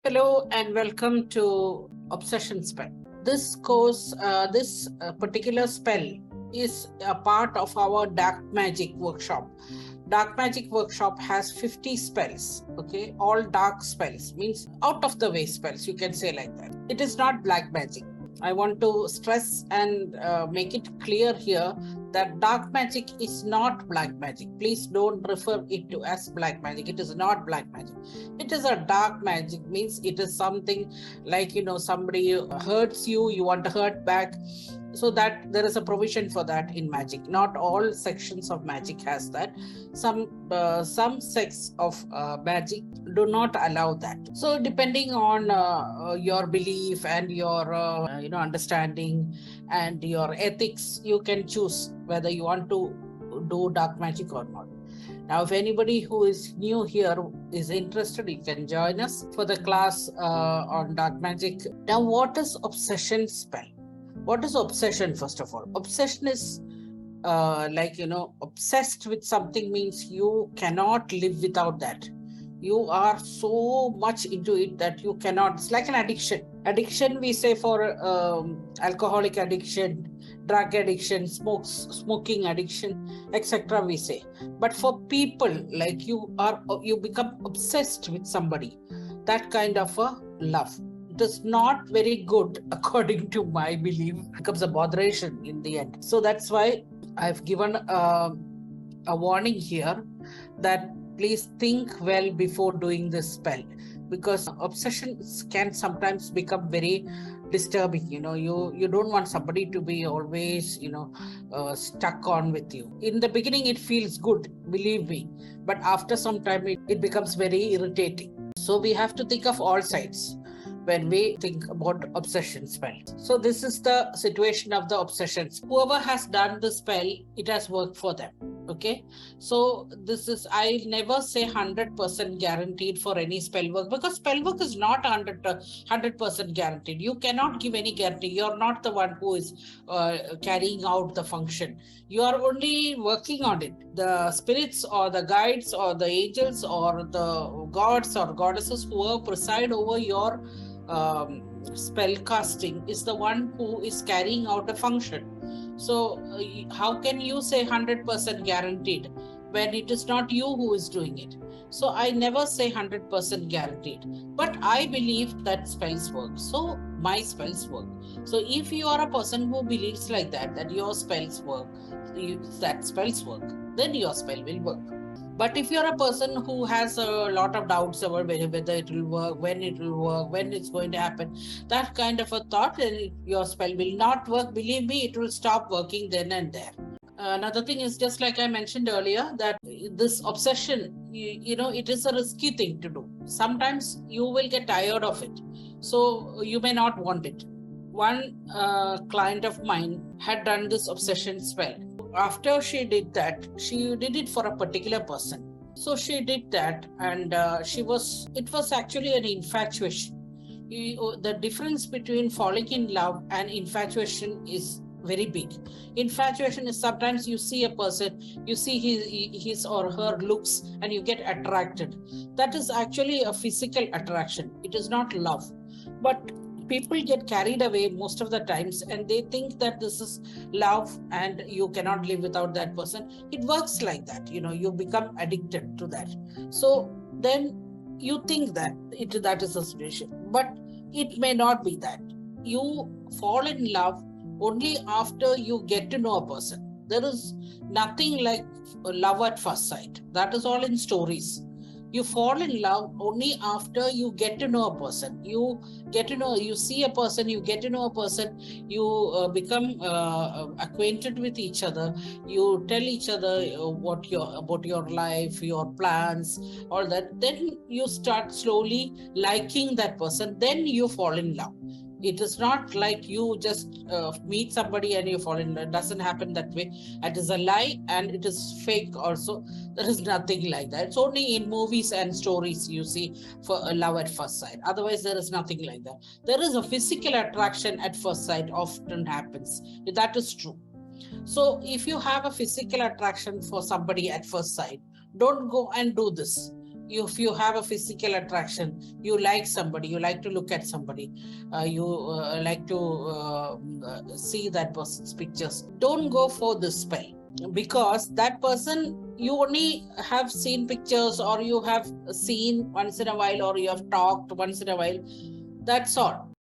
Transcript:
Hello and welcome to Obsession Spell. This course, this particular spell is a part of our Dark Magic workshop. Dark Magic workshop has 50 spells, okay? All dark spells, means out of the way spells, you can say like that. It is not black magic. I want to stress and make it clear here that dark magic is not black magic. Please don't refer it to as black magic. It is not black magic. It is a dark magic, means it is something like, somebody hurts you, you want to hurt back. So that there is a provision for that in magic. Not all sections of magic has that. Some sects of magic do not allow that. So depending on your belief and your understanding and your ethics, you can choose whether you want to do dark magic or not. Now, if anybody who is new here is interested, you can join us for the class on dark magic. Now, what is obsession spell? What is obsession, first of all? Obsession is obsessed with something means you cannot live without that. You are so much into it that you cannot. It's like an addiction. Addiction, we say for alcoholic addiction, drug addiction, smoking addiction, etc. we say. But for people like you become obsessed with somebody. That kind of a love. It is not very good, according to my belief. It becomes a botheration in the end. So that's why I've given a warning here that please think well before doing this spell, because obsessions can sometimes become very disturbing. You don't want somebody to be always stuck on with you. In the beginning it feels good, believe me, but after some time it becomes very irritating. So we have to think of all sides when we think about obsession spell. So this is the situation of the obsessions. Whoever has done the spell, it has worked for them. Okay, so I never say 100% guaranteed for any spell work, because spell work is not 100% guaranteed. You cannot give any guarantee. You're not the one who is carrying out the function. You are only working on it. The spirits or the guides or the angels or the gods or goddesses who preside over your spell casting is the one who is carrying out a function. So how can you say 100% guaranteed when it is not you who is doing it? So I never say 100% guaranteed, but I believe that spells work. So my spells work. So if you are a person who believes like that your spells work, that spells work, then your spell will work. But if you're a person who has a lot of doubts about whether it will work, when it will work, when it's going to happen, that kind of a thought, then your spell will not work. Believe me, it will stop working then and there. Another thing is, just like I mentioned earlier, that this obsession, it is a risky thing to do. Sometimes you will get tired of it. So you may not want it. One client of mine had done this obsession spell. After she did that, she did it for a particular person. So she did that, and it was actually an infatuation. The difference between falling in love and infatuation is very big. Infatuation is sometimes you see a person, you see his or her looks, and you get attracted. That is actually a physical attraction. It is not love. But people get carried away most of the times and they think that this is love and you cannot live without that person. It works like that. You become addicted to that. So then you think that that is a situation, but it may not be that. You fall in love only after you get to know a person. There is nothing like love at first sight. That is all in stories. You fall in love only after you get to know a person. You see a person, you get to know a person, you become acquainted with each other. You tell each other about your life, your plans, all that. Then you start slowly liking that person. Then you fall in love. It is not like you just meet somebody and you fall in love. It doesn't happen that way. It is a lie and it is fake also. There is nothing like that. It's only in movies and stories you see for love at first sight. Otherwise, there is nothing like that. There is a physical attraction at first sight often happens. That is true. So if you have a physical attraction for somebody at first sight, don't go and do this. if you have a physical attraction, you like somebody, you like to look at somebody, you like to see that person's pictures, don't go for this spell, because that person you only have seen pictures, or you have seen once in a while, or you have talked once in a while. That's all.